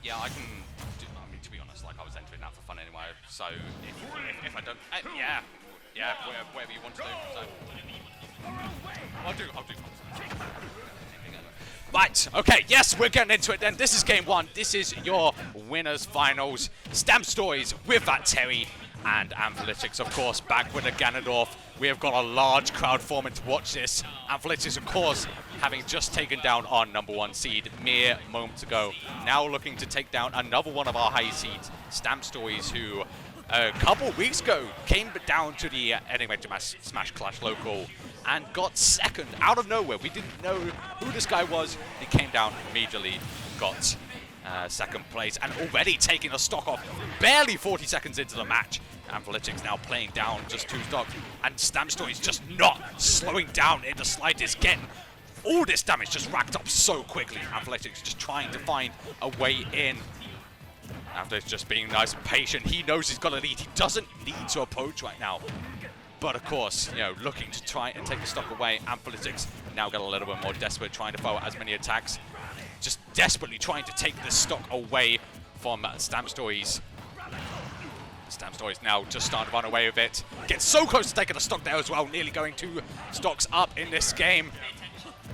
Yeah, I can do, I mean, to be honest, like, I was entering that for fun anyway, so if I don't, yeah, whatever you want to do, so. I'll do Right, okay, yes, we're getting into it then. This is game one. This is your winners finals. Stamp Stories with that Terry and Athrithalix, of course, back with the Ganondorf. We have got a large crowd forming to watch this. Athrithalix, of course, having just taken down our #1 seed mere moments ago. Now looking to take down another one of our high seeds, Stamp Stories, who a couple weeks ago came down to the Enigmatic Smash Clash local and got second out of nowhere. We didn't know who this guy was. He came down immediately, got second place, and already taking a stock off barely 40 seconds into the match. Athrithalix now playing down just 2 stocks, and Stamp Stories just not slowing down in the slightest, getting all this damage just racked up so quickly. Athrithalix just trying to find a way in. After just being nice and patient, he knows he's got a lead. He doesn't need to approach right now. But of course, you know, looking to try and take the stock away. Athrithalix now get a little bit more desperate, trying to follow as many attacks. Just desperately trying to take the stock away from Stamp Stories. Stamp Stories now just starting to run away with it. Gets so close to taking the stock there as well. Nearly going 2 stocks up in this game.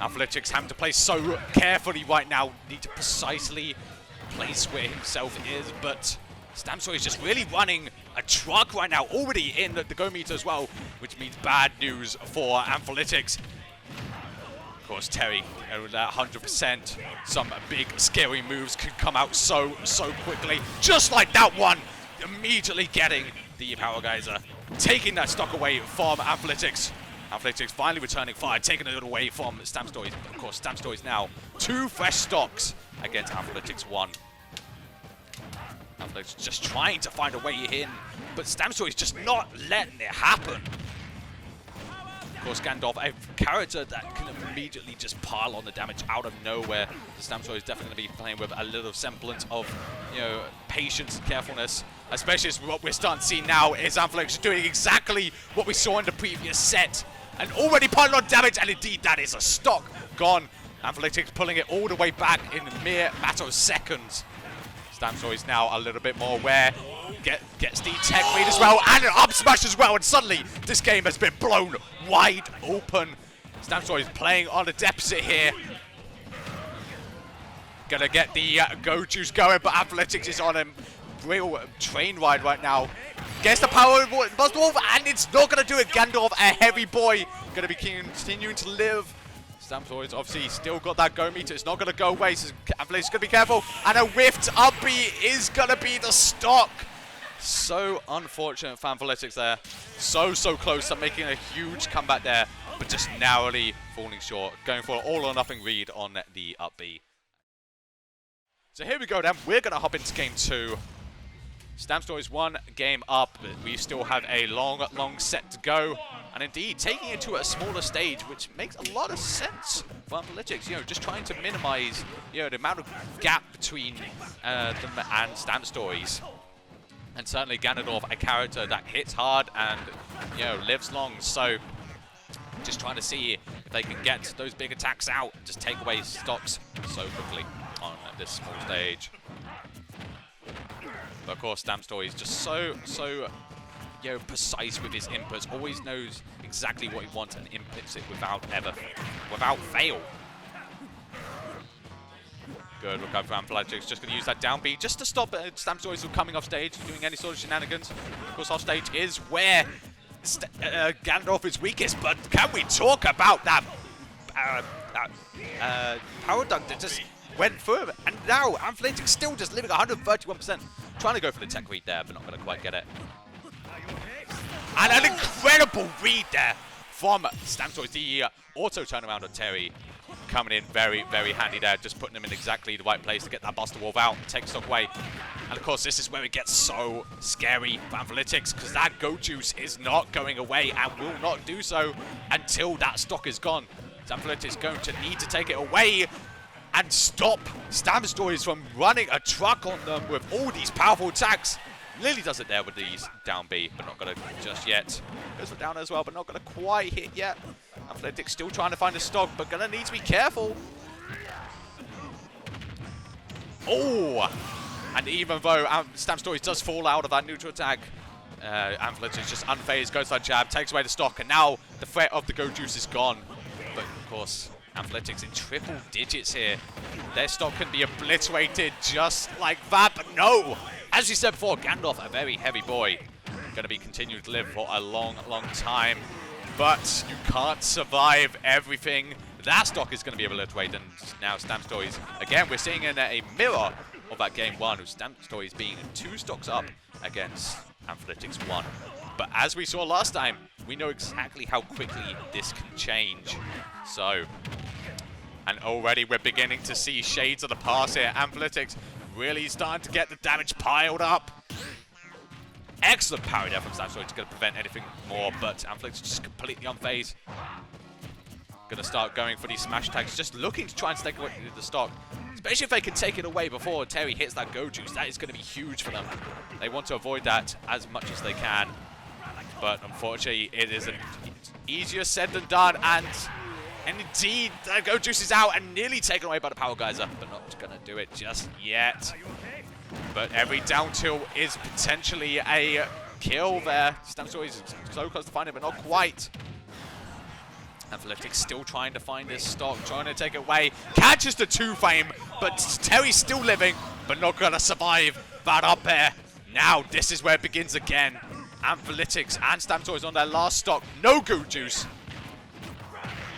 Athrithalix having to play so carefully right now. Need to precisely place where himself is, but Stamp Stories just really running a truck right now, already in the go meter as well, which means bad news for Athrithalix. Of course, Terry, with that 100%, some big scary moves can come out so quickly, just like that one, immediately getting the Power Geyser, taking that stock away from Athrithalix. Athrithalix finally returning fire, taking it away from Stamp Stories. Of course, Stamp Stories now 2 fresh stocks against Athrithalix 1. Athrithalix just trying to find a way in, but Stamp Stories just not letting it happen. Of course, Ganondorf, a character that can immediately just pile on the damage out of nowhere. The Stamp Stories definitely going to be playing with a little semblance of, you know, patience and carefulness. Especially as what we're starting to see now is Athrithalix doing exactly what we saw in the previous set. And already piling on damage, and indeed that is a stock gone. Athrithalix pulling it all the way back in a mere matter of seconds. Stamp Stories now a little bit more aware. Gets the tech read as well, and an up smash as well, and suddenly this game has been blown wide open. Stamp Stories playing on a deficit here. Gonna get the go juice going, but Athrithalix is on a real train ride right now. Gets the power Buster Wolf, and it's not gonna do it. Ganondorf, a heavy boy, gonna be continuing to live. Stamp Stories obviously still got that go meter. It's not going to go away, so Athrithalix is going to be careful. And a whiffed up B is going to be the stock. So unfortunate for Athrithalix there. So close to making a huge comeback there, but just narrowly falling short. Going for an all or nothing read on the up B. So here we go then. We're going to hop into game 2. Stamp Stories 1 game up. We still have a long set to go. And indeed, taking it to a smaller stage, which makes a lot of sense for Athrithalix. You know, just trying to minimize, you know, the amount of gap between them and Stamp Stories. And certainly Ganondorf, a character that hits hard and, you know, lives long. So just trying to see if they can get those big attacks out, just take away stocks so quickly on this small stage. But of course, Stamp Stories just so you know, precise with his inputs, always knows exactly what he wants and inputs it without fail. Good, look out for Athrithalix, just going to use that down B just to stop Stamp Stories from coming off stage, doing any sort of shenanigans. Of course, off stage is where Ganondorf is weakest, but can we talk about that power dunk that just went through him? And now Athrithalix still just living 131%. Trying to go for the tech read there, but not going to quite get it. And an incredible read there from Stamp Stories. The auto turnaround on Terry coming in very handy there. Just putting him in exactly the right place to get that Buster Wolf out and take stock away. And of course, this is where it gets so scary for Athrithalix, because that go juice is not going away and will not do so until that stock is gone. Athrithalix is going to need to take it away and stop Stamp Stories from running a truck on them with all these powerful attacks. Lily does it there with these down B, but not going to just yet. Goes for down as well, but not going to quite hit yet. Athrithalix still trying to find a stock, but going to need to be careful. Oh! And even though StampStories does fall out of that neutral attack, Athrithalix is just unfazed, goes for that jab, takes away the stock, and now the threat of the Go Juice is gone. But of course, Athrithalix in triple digits here. Their stock can be obliterated just like that, but no! As we said before, Ganondorf, a very heavy boy, going to be continued to live for a long, long time. But you can't survive everything. That stock is going to be obliterated, and now StampStories, again, we're seeing in a mirror of that game 1, with StampStories being 2 stocks up against Athrithalix 1. But as we saw last time, we know exactly how quickly this can change. So, and already we're beginning to see shades of the past here. Athrithalix really starting to get the damage piled up. Excellent parry there from StampStories to prevent anything more, but Athrithalix just completely unfazed. Gonna start going for these smash attacks, just looking to try and take away the stock. Especially if they can take it away before Terry hits that Go Juice. That is going to be huge for them. They want to avoid that as much as they can. But unfortunately, it is easier said than done. And indeed, the Go Juice is out and nearly taken away by the Power Geyser. But not going to do it just yet. But every down tilt is potentially a kill there. StampStories is so close to finding it, but not quite. Athrithalix still trying to find this stock, trying to take it away. Catches the 2-frame, but Terry's still living, but not going to survive that up air. Now, this is where it begins again. Athrithalix and StampStories on their last stock. No Go Juice.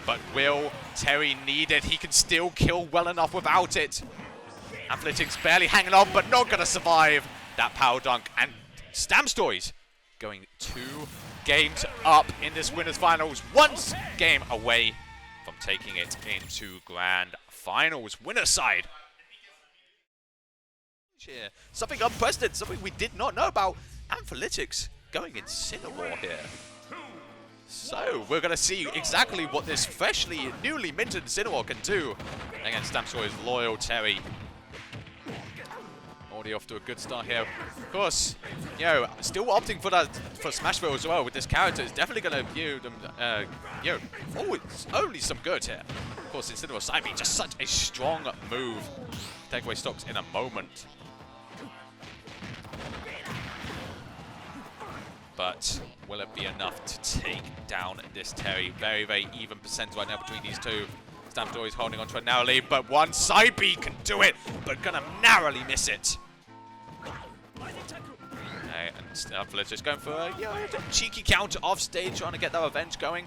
But will Terry need it? He can still kill well enough without it. Athrithalix barely hanging on, but not going to survive that power dunk. And StampStories going 2 games up in this winners finals, 1 game away from taking it into grand finals. Winner side. Something unprecedented, something we did not know about. Athrithalix going Incineroar here. So we're going to see exactly what this freshly, newly minted Incineroar can do against StampStories' loyal Terry. Already off to a good start here. Of course, you know, still opting for that for Smashville as well with this character is definitely going to view them, you know, it's only some good here. Of course, Incineroar side B, just such a strong move. Take away stocks in a moment. But will it be enough to take down this Terry? Very, very even percent right now between these two. StampStories holding on to a narrow lead, but one side B can do it, but gonna narrowly miss it. Okay, and Athrithalix just going for a cheeky counter off stage, trying to get that revenge going.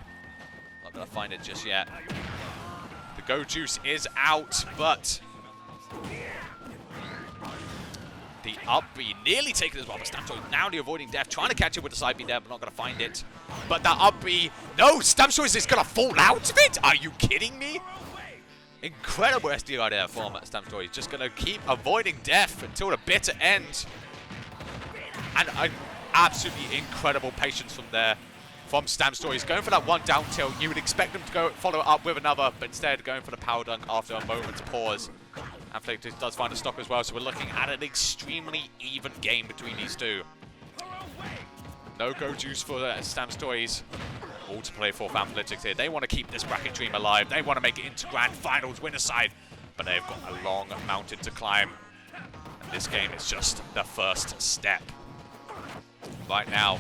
Not gonna find it just yet. The Go Juice is out, but the up B nearly taken as well, but StampStories narrowly avoiding death, trying to catch it with the side B there, but not gonna find it. But that up B, no, StampStories is gonna fall out of it? Are you kidding me? Incredible SD right there from StampStories, just gonna keep avoiding death until the bitter end. And an absolutely incredible patience from StampStories. Going for that one down tilt, you would expect them to go follow it up with another, but instead going for the power dunk after a moment's pause. Athrithalix does find a stock as well, so we're looking at an extremely even game between these two. No Go Juice for StampStories. All to play for Athrithalix here. They want to keep this bracket dream alive. They want to make it into grand finals winner side, but they've got a long mountain to climb. And this game is just the first step. Right now,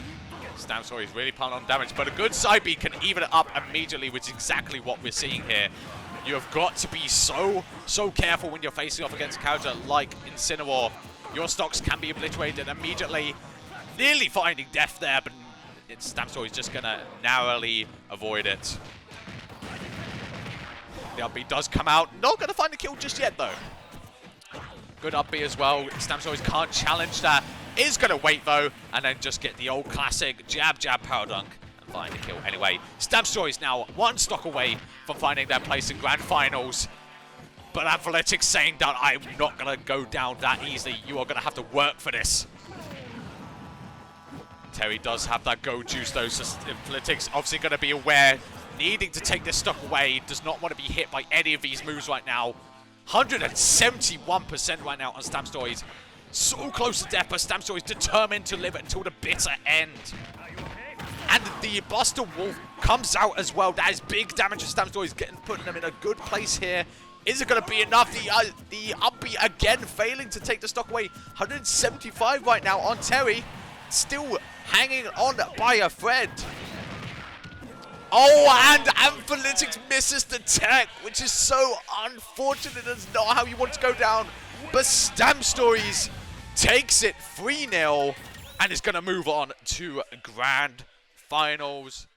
StampStories really piling on damage, but a good side B can even it up immediately, which is exactly what we're seeing here. You have got to be so careful when you're facing off against a character like Incineroar. Your stocks can be obliterated immediately. Nearly finding death there, but StampStories just going to narrowly avoid it. The up B does come out. Not going to find the kill just yet, though. Good up B as well. StampStories can't challenge that. Is going to wait, though, and then just get the old classic jab, power dunk. Find a kill anyway. StampStories now 1 stock away from finding their place in grand finals. But Athrithalix saying that I'm not going to go down that easily. You are going to have to work for this. Terry does have that Go Juice though, so Athrithalix obviously going to be aware, needing to take this stock away. Does not want to be hit by any of these moves right now. 171% right now on StampStories. So close to death, but StampStories determined to live until the bitter end. And the Buster Wolf comes out as well. That is big damage to StampStories, putting them in a good place here Is it going to be enough? The upbeat again failing to take the stock away. 175 right now on Terry. Still hanging on by a thread. Oh, and Athrithalix misses the tech, which is so unfortunate. That's not how you want to go down. But TheStampStories takes it 3-0 and is going to move on to Grand Finals.